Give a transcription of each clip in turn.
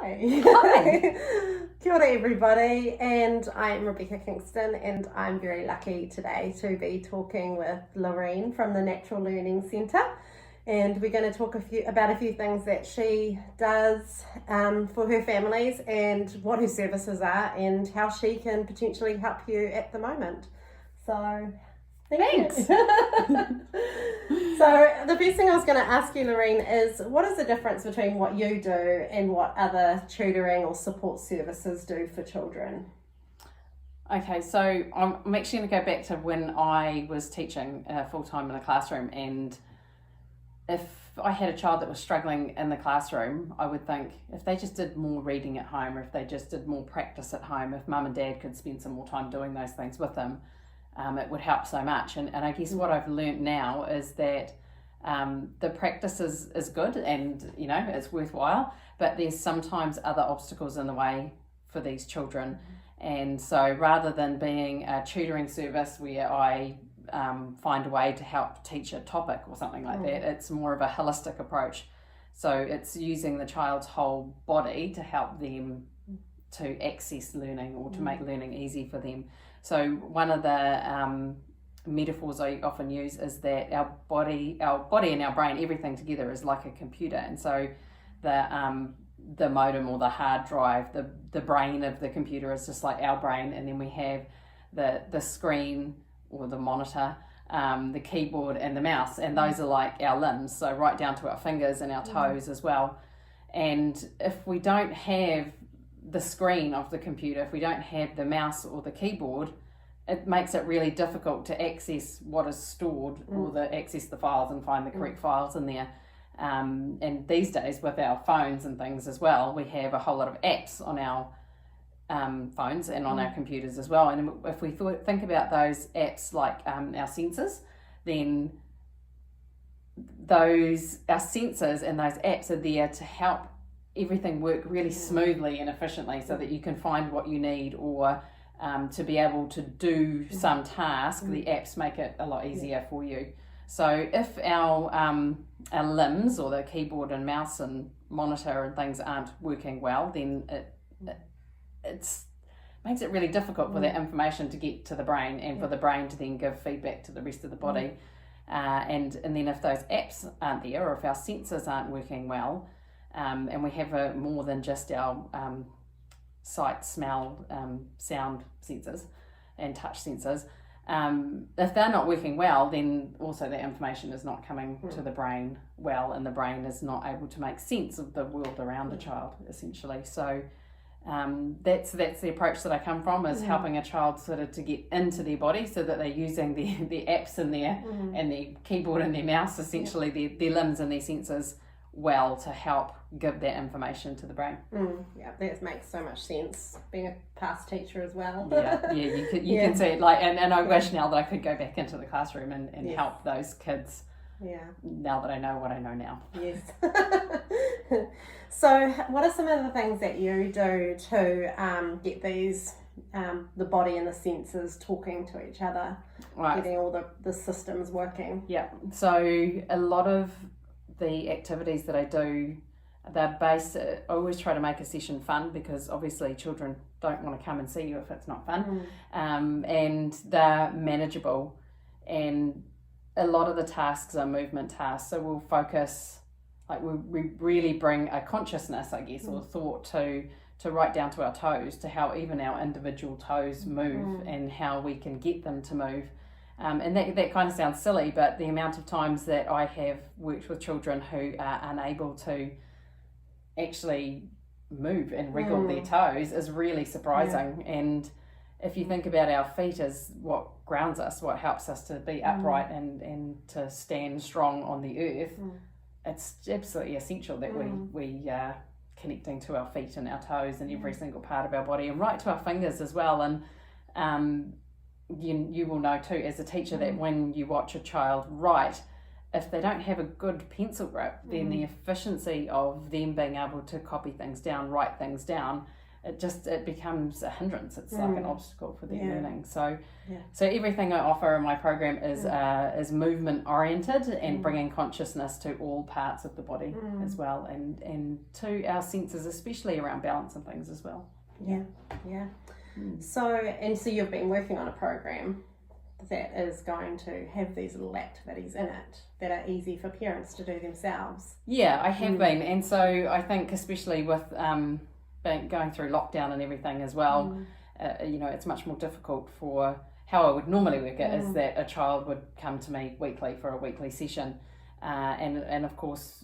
Hi. Hi. Kia ora everybody, and I'm Rebecca Kingston, and I'm very lucky today to be talking with Lorraine from the Natural Learning Centre, and we're going to talk about a few things that she does for her families and what her services are and how she can potentially help you at the moment. So Thanks. So the first thing I was going to ask you, Lorraine, is what is the difference between what you do and what other tutoring or support services do for children? Okay, so I'm actually going to go back to when I was teaching full-time in a classroom, and if I had a child that was struggling in the classroom, I would think if they just did more reading at home, or if they just did more practice at home, if mum and dad could spend some more time doing those things with them, it would help so much. And I guess what I've learned now is that the practice is good, and it's worthwhile, but there's sometimes other obstacles in the way for these children. And so rather than being a tutoring service where I find a way to help teach a topic or something like that, it's more of a holistic approach. So it's using the child's whole body to help them to access learning or to make learning easy for them. So one of the metaphors I often use is that our body and our brain, everything together is like a computer. And so the modem or the hard drive, the brain of the computer is just like our brain, and then we have the screen or the monitor, the keyboard and the mouse, and those are like our limbs, so right down to our fingers and our toes as well. And if we don't have the screen of the computer, if we don't have the mouse or the keyboard, it makes it really difficult to access what is stored or access the files and find the correct files in there. And these days with our phones and things as well, we have a whole lot of apps on our phones and on our computers as well. And if we think about those apps like our sensors, then our sensors and those apps are there to help everything work really smoothly and efficiently, so that you can find what you need, or to be able to do some task. The apps make it a lot easier for you. So if our limbs or the keyboard and mouse and monitor and things aren't working well, then it makes it really difficult for that information to get to the brain, and for the brain to then give feedback to the rest of the body. And then if those apps aren't there, or if our sensors aren't working well, and we have more than just our sight, smell, sound sensors and touch sensors, if they're not working well, then also the information is not coming to the brain well, and the brain is not able to make sense of the world around the child, essentially. So that's the approach that I come from, is helping a child sort of to get into their body, so that they're using the apps in there and their keyboard and their mouse, essentially their limbs and their sensors well, to help give that information to the brain. Yeah, that makes so much sense, being a past teacher as well. You can see it, like, and I wish now that I could go back into the classroom and help those kids. Now that I know what I know now. Yes. So what are some of the things that you do to get these the body and the senses talking to each other, getting all the systems working? So a lot of the activities that I do, they're based, I always try to make a session fun, because obviously children don't want to come and see you if it's not fun. And they're manageable, and a lot of the tasks are movement tasks, so we'll focus, like we really bring a consciousness, I guess, or thought to right down to our toes, to how even our individual toes move and how we can get them to move. And that kind of sounds silly, but the amount of times that I have worked with children who are unable to actually move and wriggle their toes is really surprising. And if you think about our feet as what grounds us, what helps us to be upright and to stand strong on the earth, it's absolutely essential that we connecting to our feet and our toes and every single part of our body, and right to our fingers as well. And you will know too as a teacher that when you watch a child write, if they don't have a good pencil grip, then the efficiency of them being able to copy things down, write things down, it becomes a hindrance. It's like an obstacle for their learning. So Yeah. so everything I offer in my program is movement oriented and bringing consciousness to all parts of the body as well, and to our senses, especially around balance and things as well. Yeah. So you've been working on a program that is going to have these little activities in it that are easy for parents to do themselves. Yeah, I have been, and so I think especially with going through lockdown and everything as well, it's much more difficult for how I would normally work it is that a child would come to me weekly for a weekly session, and of course,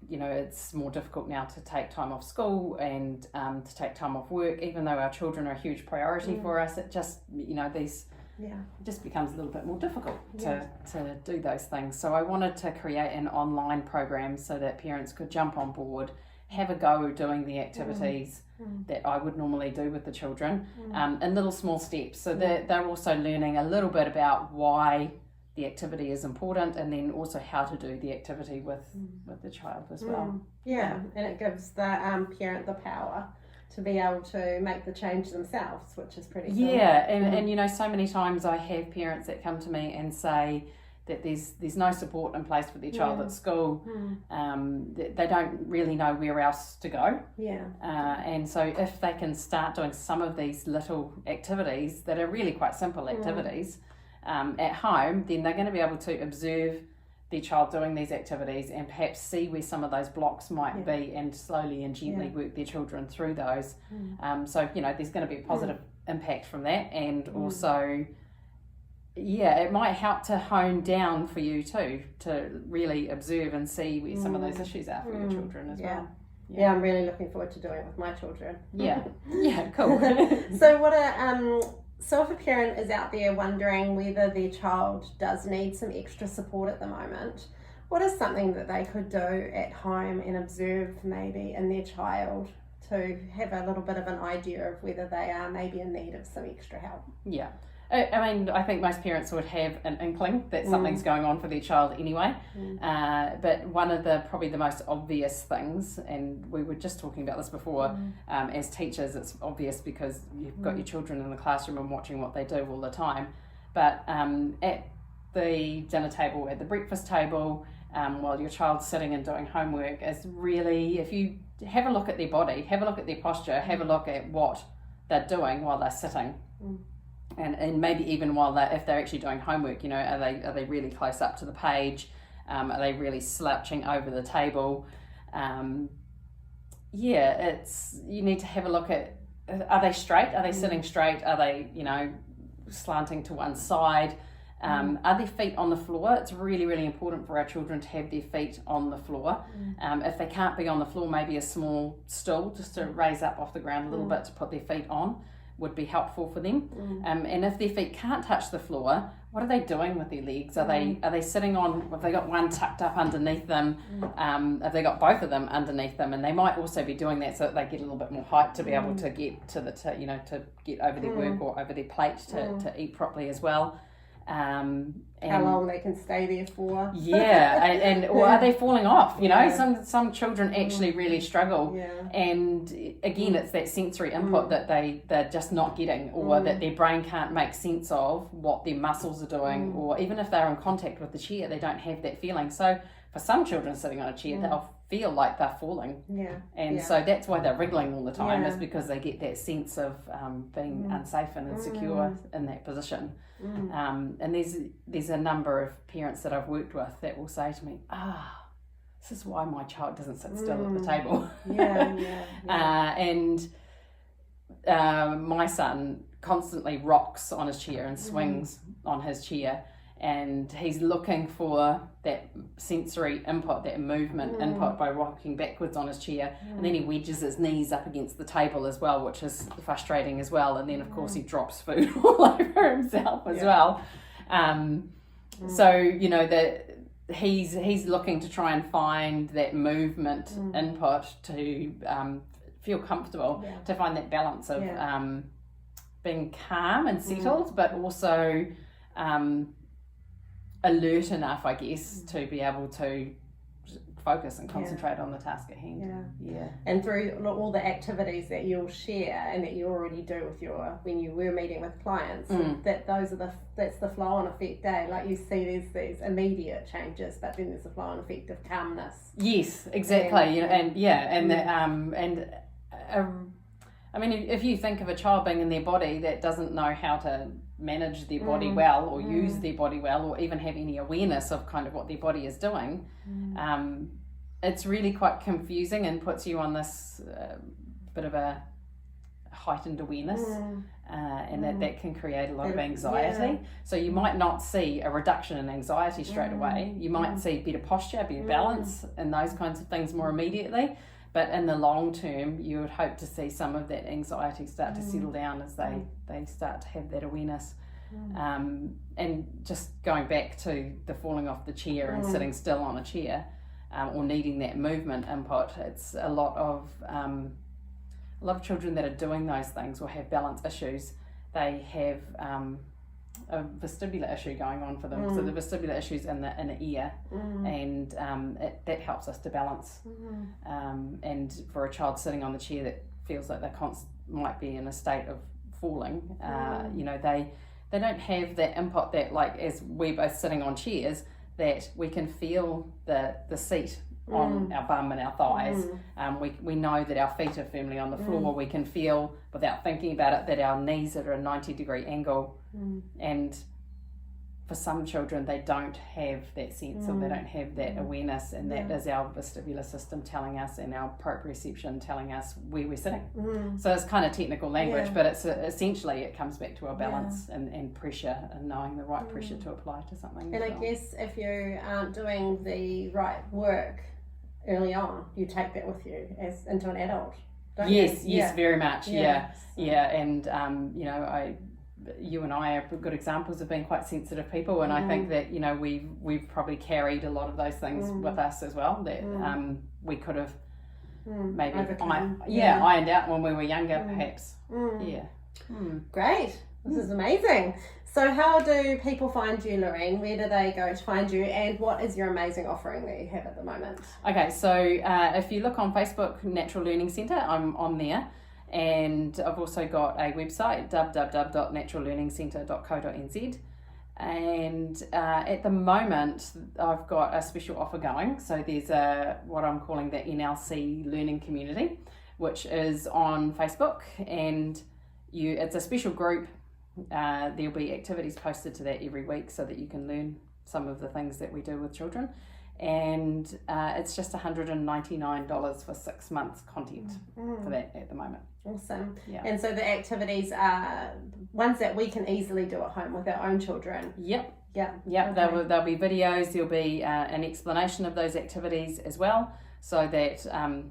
it's more difficult now to take time off school and to take time off work, even though our children are a huge priority for us. It just it just becomes a little bit more difficult to do those things. So I wanted to create an online program so that parents could jump on board, have a go doing the activities that I would normally do with the children in little small steps. So they're also learning a little bit about why the activity is important, and then also how to do the activity with the child as well. Yeah, and it gives the parent the power to be able to make the change themselves, which is pretty cool. Yeah, and so many times I have parents that come to me and say that there's no support in place for their child at school. They don't really know where else to go. And so if they can start doing some of these little activities that are really quite simple activities at home, then they're going to be able to observe their child doing these activities and perhaps see where some of those blocks might be, and slowly and gently work their children through those. So there's going to be a positive impact from that, and also it might help to hone down for you too, to really observe and see where some of those issues are for your children as well. Yeah, I'm really looking forward to doing it with my children. Yeah, cool. So if a parent is out there wondering whether their child does need some extra support at the moment, what is something that they could do at home and observe maybe in their child to have a little bit of an idea of whether they are maybe in need of some extra help? Yeah. I mean, I think most parents would have an inkling that something's going on for their child anyway. But one of probably the most obvious things, and we were just talking about this before, as teachers, it's obvious because you've got your children in the classroom and watching what they do all the time. But at the dinner table, at the breakfast table, while your child's sitting and doing homework, is really, if you have a look at their body, have a look at their posture, have a look at what they're doing while they're sitting. And maybe even if they're actually doing homework, are they really close up to the page? Are they really slouching over the table? You need to have a look at, are they straight? Are they sitting straight? Are they, slanting to one side? Are their feet on the floor? It's really, really important for our children to have their feet on the floor. If they can't be on the floor, maybe a small stool just to raise up off the ground a little bit to put their feet on would be helpful for them. And if their feet can't touch the floor, what are they doing with their legs? Are they sitting on, have they got one tucked up underneath them? Have they got both of them underneath them? And they might also be doing that so that they get a little bit more height to be able to get to to get over their work or over their plate to eat properly as well. And how long they can stay there for. Or are they falling off? Some children actually really struggle, and again it's that sensory input that they're just not getting, or that their brain can't make sense of what their muscles are doing, or even if they're in contact with the chair they don't have that feeling. So for some children sitting on a chair they'll feel like they're falling, so that's why they're wriggling all the time, is because they get that sense of being unsafe and insecure in that position. And there's a number of parents that I've worked with that will say to me, this is why my child doesn't sit still at the table. And my son constantly rocks on his chair and swings on his chair, and he's looking for that sensory input, that movement input by rocking backwards on his chair, and then he wedges his knees up against the table as well, which is frustrating as well, and then of course he drops food all over himself as well. So that he's looking to try and find that movement input to feel comfortable, to find that balance of being calm and settled, but also alert enough, I guess, to be able to focus and concentrate on the task at hand. Yeah. And through all the activities that you'll share and that you already do with when you were meeting with clients, that's the flow on effect day. Like you see there's these immediate changes, but then there's a flow on effect of calmness. Yes, exactly. I mean, if you think of a child being in their body that doesn't know how to manage their body well, or use their body well, or even have any awareness of kind of what their body is doing, it's really quite confusing and puts you on this bit of a heightened awareness, and that can create a lot of anxiety. So you might not see a reduction in anxiety straight away. You might see better posture, better balance, and those kinds of things more immediately. But in the long term, you would hope to see some of that anxiety start to settle down as they start to have that awareness. And just going back to the falling off the chair and sitting still on a chair, or needing that movement input, it's a lot of children that are doing those things or have balance issues. They have a vestibular issue going on for them. So the vestibular issues in the inner ear, and that helps us to balance. And for a child sitting on the chair that feels like they might be in a state of falling, they don't have that input that, like, as we're both sitting on chairs, that we can feel the seat on our bum and our thighs. We know that our feet are firmly on the floor. We can feel, without thinking about it, that our knees are at a 90-degree angle. And for some children, they don't have that sense, or they don't have that awareness, and that is our vestibular system telling us, and our proprioception telling us where we're sitting. So it's kind of technical language, but it's essentially it comes back to our balance and pressure, and knowing the right pressure to apply to something. And I guess if you aren't doing the right work early on, you take that with you as into an adult, don't you? Yes, very much. And you and I are good examples of being quite sensitive people, and I think that we've probably carried a lot of those things with us as well, that we could have maybe ironed out when we were younger, perhaps. Great. This is amazing. So how do people find you, Lorraine? Where do they go to find you, and what is your amazing offering that you have at the moment? Okay, so if you look on Facebook, Natural Learning Centre, I'm on there. And I've also got a website, www.naturallearningcentre.co.nz. And at the moment, I've got a special offer going. So there's what I'm calling the NLC Learning Community, which is on Facebook. And it's a special group. There'll be activities posted to that every week so that you can learn some of the things that we do with children. And it's just $199 for 6 months content for that at the moment. Awesome. And so the activities are ones that we can easily do at home with our own children. Yep. Okay. There'll be videos, there'll be an explanation of those activities as well, so that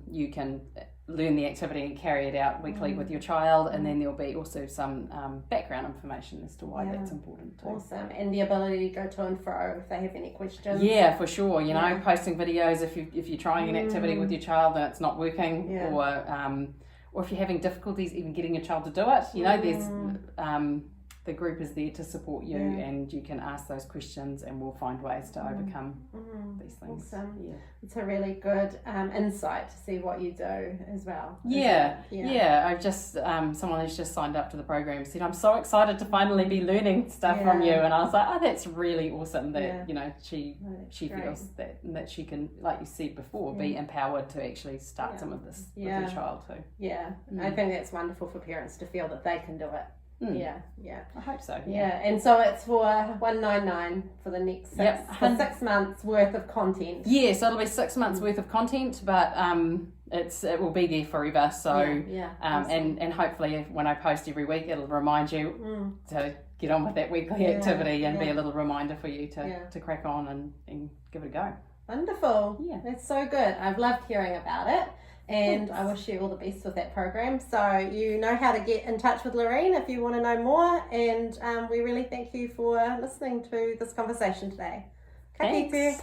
you can learn the activity and carry it out weekly with your child, and then there'll be also some background information as to why that's important too. Awesome. And the ability to go to and fro if they have any questions. Yeah, for sure. Posting videos if you're trying an activity with your child and it's not working, or if you're having difficulties even getting your child to do it, there's the group is there to support you, and you can ask those questions, and we'll find ways to overcome these things. Awesome. It's a really good insight to see what you do as well. I've just someone who's just signed up to the program said, I'm so excited to finally be learning stuff from you, and I was like, that's really awesome that she feels that she can, like you said before, be empowered to actually start some of this with your child too. I think that's wonderful for parents to feel that they can do it. I hope so. And so it's for $199 for the next 6 months worth of content. So it'll be 6 months worth of content, but it will be there forever. So awesome. and hopefully when I post every week, it'll remind you to get on with that weekly activity, and be a little reminder for you to crack on and give it a go. Wonderful. That's so good. I've loved hearing about it. And I wish you all the best with that program. So you know how to get in touch with Lorraine if you want to know more. And we really thank you for listening to this conversation today. Thanks.